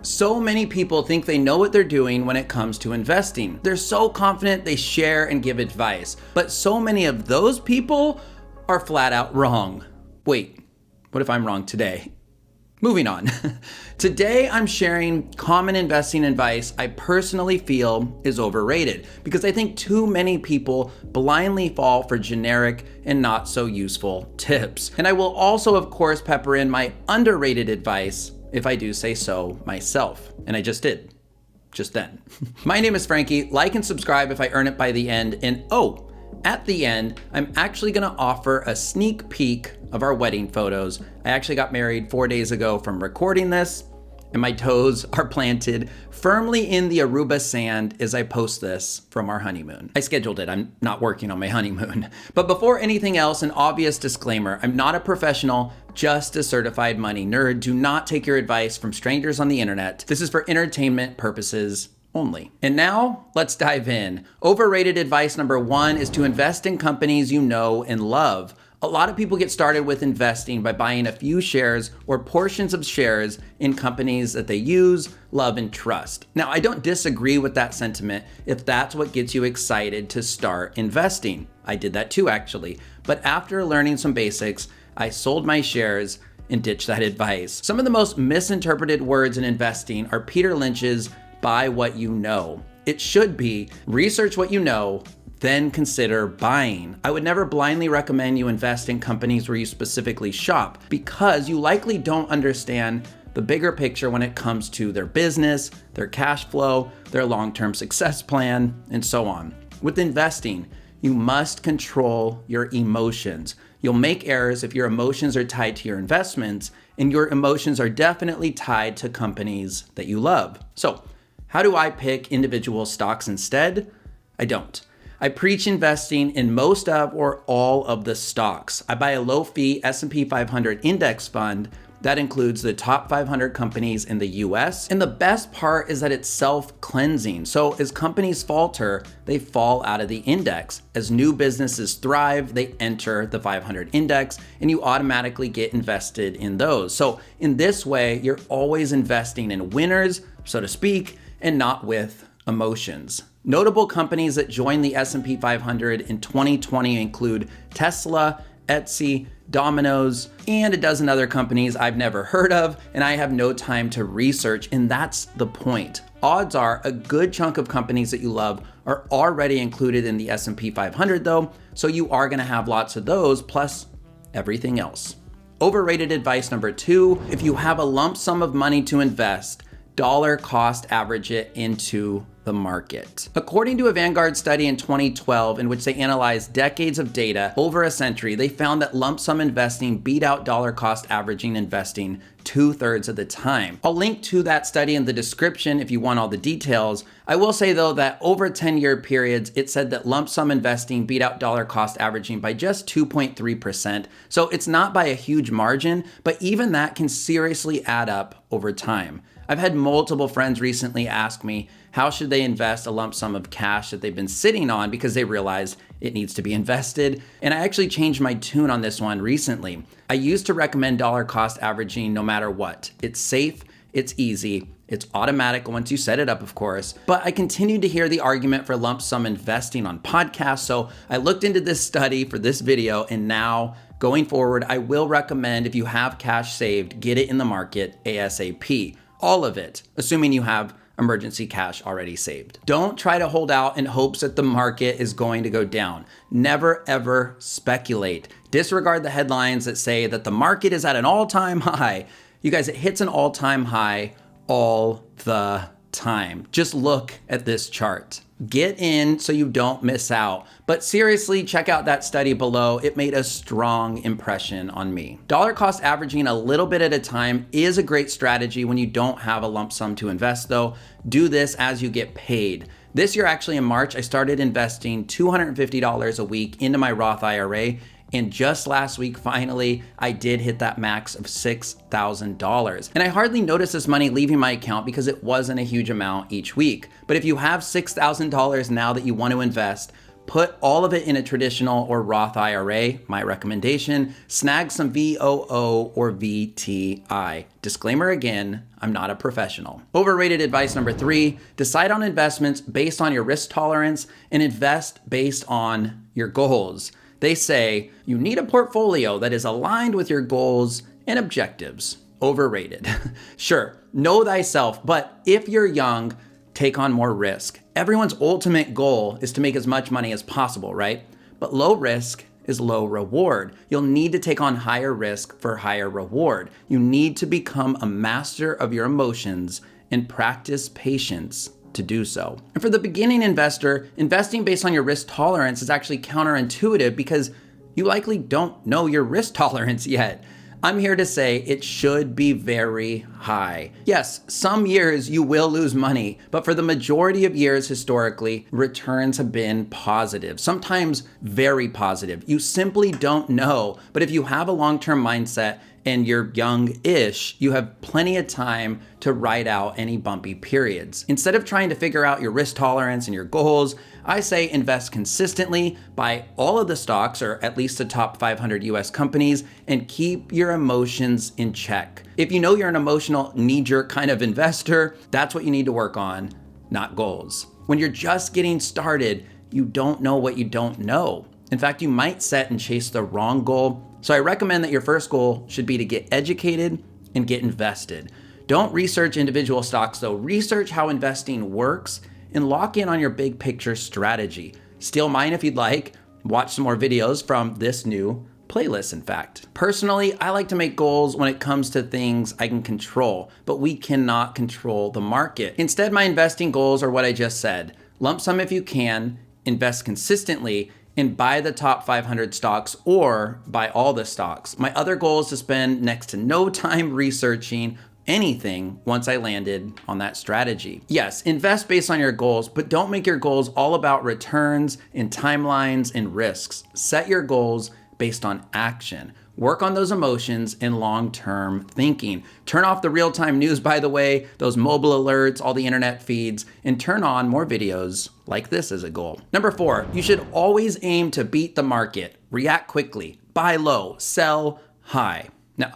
So many people think they know what they're doing when it comes to investing. They're so confident they share and give advice, but so many of those people are flat out wrong. Wait, what if I'm wrong today? Moving on. Today, I'm sharing common investing advice I personally feel is overrated because I think too many people blindly fall for generic and not so useful tips. And I will also, of course, pepper in my underrated advice if I do say so myself. And I just did, just then. My name is Frankie. Like and subscribe if I earn it by the end. And at the end, I'm actually gonna offer a sneak peek of our wedding photos. I actually got married 4 days ago from recording this, and my toes are planted firmly in the Aruba sand as I post this from our honeymoon. I scheduled it, I'm not working on my honeymoon. But before anything else, an obvious disclaimer, I'm not a professional, just a certified money nerd. Do not take your advice from strangers on the internet. This is for entertainment purposes only. And now let's dive in. Overrated advice number 1 is to invest in companies you know and love. A lot of people get started with investing by buying a few shares or portions of shares in companies that they use, love, and trust. Now, I don't disagree with that sentiment if that's what gets you excited to start investing. I did that too, actually. But after learning some basics, I sold my shares and ditched that advice. Some of the most misinterpreted words in investing are Peter Lynch's buy what you know. It should be research what you know, then consider buying. I would never blindly recommend you invest in companies where you specifically shop because you likely don't understand the bigger picture when it comes to their business, their cash flow, their long-term success plan, and so on. With investing, you must control your emotions. You'll make errors if your emotions are tied to your investments, and your emotions are definitely tied to companies that you love. So, how do I pick individual stocks instead? I don't. I preach investing in most of or all of the stocks. I buy a low-fee S&P 500 index fund that includes the top 500 companies in the US. And the best part is that it's self-cleansing. So as companies falter, they fall out of the index. As new businesses thrive, they enter the 500 index and you automatically get invested in those. So in this way, you're always investing in winners, so to speak, and not with emotions. Notable companies that joined the S&P 500 in 2020 include Tesla, Etsy, Domino's, and a dozen other companies I've never heard of, and I have no time to research, and that's the point. Odds are a good chunk of companies that you love are already included in the S&P 500 though, so you are gonna have lots of those, plus everything else. Overrated advice number 2, if you have a lump sum of money to invest, dollar cost average it into the market. According to a Vanguard study in 2012, in which they analyzed decades of data over a century, they found that lump sum investing beat out dollar cost averaging investing 2/3 of the time. I'll link to that study in the description if you want all the details. I will say though that over 10-year periods, it said that lump sum investing beat out dollar cost averaging by just 2.3%. So it's not by a huge margin, but even that can seriously add up over time. I've had multiple friends recently ask me how should they invest a lump sum of cash that they've been sitting on because they realized it needs to be invested. And I actually changed my tune on this one recently. I used to recommend dollar cost averaging no matter what. It's safe, it's easy, it's automatic once you set it up, of course. But I continued to hear the argument for lump sum investing on podcasts, so I looked into this study for this video, and now going forward, I will recommend if you have cash saved, get it in the market ASAP. All of it, assuming you have emergency cash already saved. Don't try to hold out in hopes that the market is going to go down. Never ever speculate. Disregard the headlines that say that the market is at an all-time high. You guys, it hits an all-time high all the time. Just look at this chart. Get in so you don't miss out. But seriously, check out that study below. It made a strong impression on me. Dollar cost averaging a little bit at a time is a great strategy when you don't have a lump sum to invest though. Do this as you get paid. This year, actually in March, I started investing $250 a week into my Roth IRA. And just last week, finally, I did hit that max of $6,000. And I hardly noticed this money leaving my account because it wasn't a huge amount each week. But if you have $6,000 now that you want to invest, put all of it in a traditional or Roth IRA, my recommendation. Snag some VOO or VTI. Disclaimer again, I'm not a professional. Overrated advice number 3, decide on investments based on your risk tolerance and invest based on your goals. They say you need a portfolio that is aligned with your goals and objectives. Overrated. Sure, know thyself, but if you're young, take on more risk. Everyone's ultimate goal is to make as much money as possible, right? But low risk is low reward. You'll need to take on higher risk for higher reward. You need to become a master of your emotions and practice patience to do so. And for the beginning investor, investing based on your risk tolerance is actually counterintuitive because you likely don't know your risk tolerance yet. I'm here to say it should be very high. Yes, some years you will lose money, but for the majority of years historically, returns have been positive, sometimes very positive. You simply don't know, but if you have a long-term mindset and you're young-ish, you have plenty of time to ride out any bumpy periods. Instead of trying to figure out your risk tolerance and your goals, I say invest consistently, buy all of the stocks or at least the top 500 US companies, and keep your emotions in check. If you know you're an emotional knee-jerk kind of investor, that's what you need to work on, not goals. When you're just getting started, you don't know what you don't know. In fact, you might set and chase the wrong goal. So I recommend that your first goal should be to get educated and get invested. Don't research individual stocks though. Research how investing works and lock in on your big picture strategy. Steal mine if you'd like. Watch some more videos from this new playlist, in fact. Personally, I like to make goals when it comes to things I can control, but we cannot control the market. Instead, my investing goals are what I just said. Lump sum if you can, invest consistently, and buy the top 500 stocks or buy all the stocks. My other goal is to spend next to no time researching anything once I landed on that strategy. Yes, invest based on your goals, but don't make your goals all about returns and timelines and risks. Set your goals based on action. Work on those emotions and long-term thinking. Turn off the real-time news, by the way, those mobile alerts, all the internet feeds, and turn on more videos like this as a goal. Number 4, you should always aim to beat the market. React quickly, buy low, sell high. Now,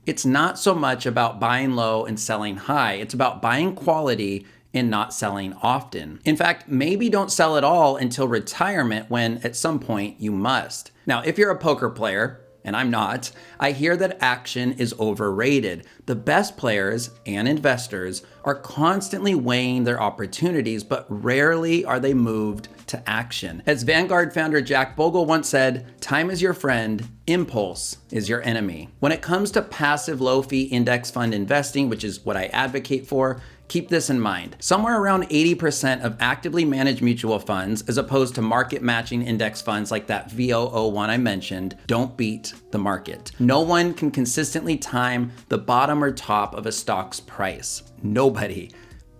it's not so much about buying low and selling high. It's about buying quality and not selling often. In fact, maybe don't sell at all until retirement when at some point you must. Now, if you're a poker player, and I'm not, I hear that action is overrated. The best players and investors are constantly weighing their opportunities, but rarely are they moved to action. As Vanguard founder Jack Bogle once said, time is your friend, impulse is your enemy. When it comes to passive low-fee index fund investing, which is what I advocate for, keep this in mind. Somewhere around 80% of actively managed mutual funds, as opposed to market matching index funds like that VOO one I mentioned, don't beat the market. No one can consistently time the bottom or top of a stock's price. Nobody.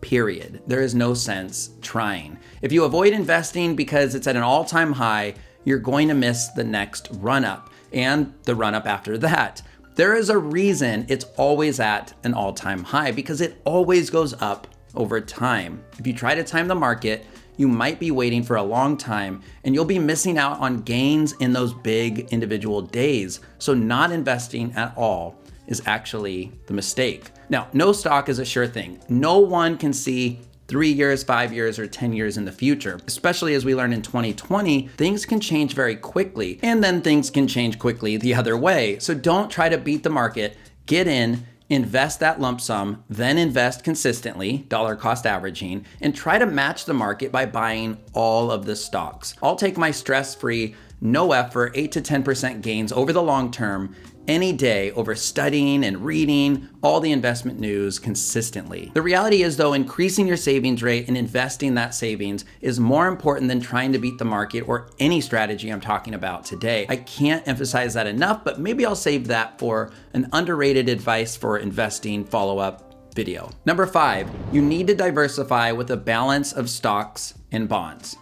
Period. There is no sense trying. If you avoid investing because it's at an all-time high, you're going to miss the next run-up and the run-up after that. There is a reason it's always at an all-time high because it always goes up over time. If you try to time the market, you might be waiting for a long time and you'll be missing out on gains in those big individual days. So not investing at all is actually the mistake. Now, no stock is a sure thing. No one can see 3 years, 5 years, or 10 years in the future. Especially as we learned in 2020, things can change very quickly, and then things can change quickly the other way. So don't try to beat the market. Get in, invest that lump sum, then invest consistently, dollar cost averaging, and try to match the market by buying all of the stocks. I'll take my stress-free, no effort, 8 to 10% gains over the long term any day over studying and reading all the investment news consistently. The reality is though, increasing your savings rate and investing that savings is more important than trying to beat the market or any strategy I'm talking about today. I can't emphasize that enough, but maybe I'll save that for an underrated advice for investing follow-up video. Number 5, you need to diversify with a balance of stocks and bonds.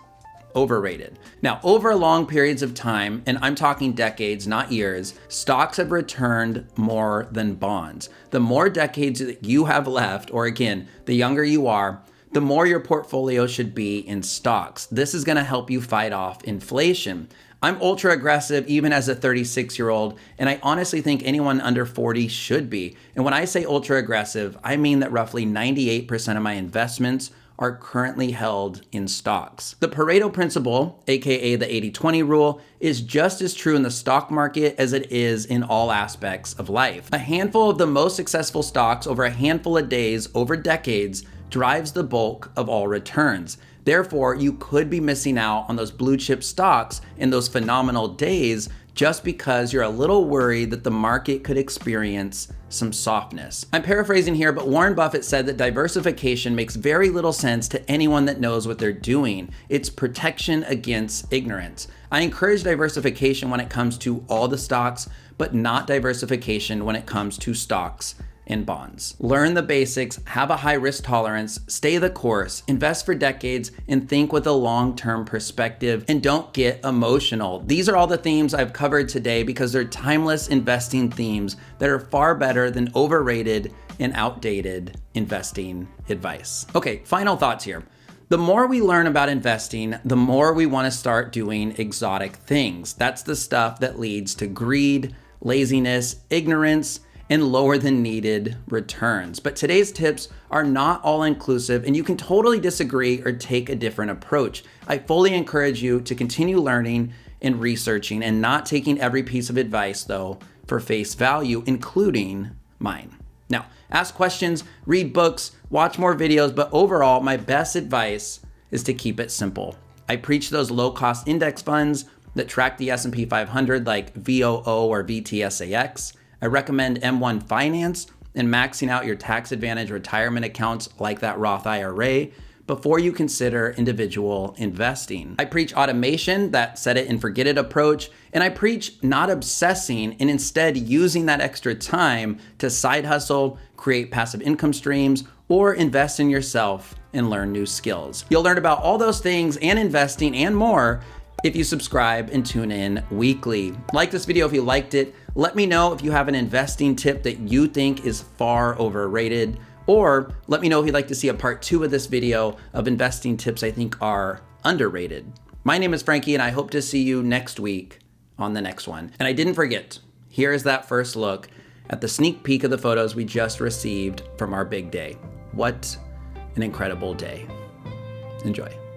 Overrated. Now, over long periods of time, and I'm talking decades, not years, stocks have returned more than bonds. The more decades that you have left, or again, the younger you are, the more your portfolio should be in stocks. This is gonna help you fight off inflation. I'm ultra aggressive even as a 36-year-old, and I honestly think anyone under 40 should be. And when I say ultra aggressive, I mean that roughly 98% of my investments are currently held in stocks. The Pareto principle, aka the 80-20 rule, is just as true in the stock market as it is in all aspects of life. A handful of the most successful stocks over a handful of days over decades drives the bulk of all returns. Therefore, you could be missing out on those blue chip stocks in those phenomenal days just because you're a little worried that the market could experience some softness. I'm paraphrasing here, but Warren Buffett said that diversification makes very little sense to anyone that knows what they're doing. It's protection against ignorance. I encourage diversification when it comes to all the stocks, but not diversification when it comes to stocks and bonds. Learn the basics, have a high risk tolerance, stay the course, invest for decades, and think with a long-term perspective, and don't get emotional. These are all the themes I've covered today because they're timeless investing themes that are far better than overrated and outdated investing advice. Okay, final thoughts here. The more we learn about investing, the more we want to start doing exotic things. That's the stuff that leads to greed, laziness, ignorance, and lower than needed returns. But today's tips are not all inclusive, and you can totally disagree or take a different approach. I fully encourage you to continue learning and researching and not taking every piece of advice though for face value, including mine. Now, ask questions, read books, watch more videos, but overall, my best advice is to keep it simple. I preach those low-cost index funds that track the S&P 500 like VOO or VTSAX. I recommend M1 Finance and maxing out your tax advantage retirement accounts like that Roth IRA before you consider individual investing. I preach automation, that set it and forget it approach, and I preach not obsessing and instead using that extra time to side hustle, create passive income streams, or invest in yourself and learn new skills. You'll learn about all those things and investing and more if you subscribe and tune in weekly. Like this video if you liked it. Let me know if you have an investing tip that you think is far overrated, or let me know if you'd like to see a part 2 of this video of investing tips I think are underrated. My name is Frankie, and I hope to see you next week on the next one. And I didn't forget, here is that first look at the sneak peek of the photos we just received from our big day. What an incredible day. Enjoy.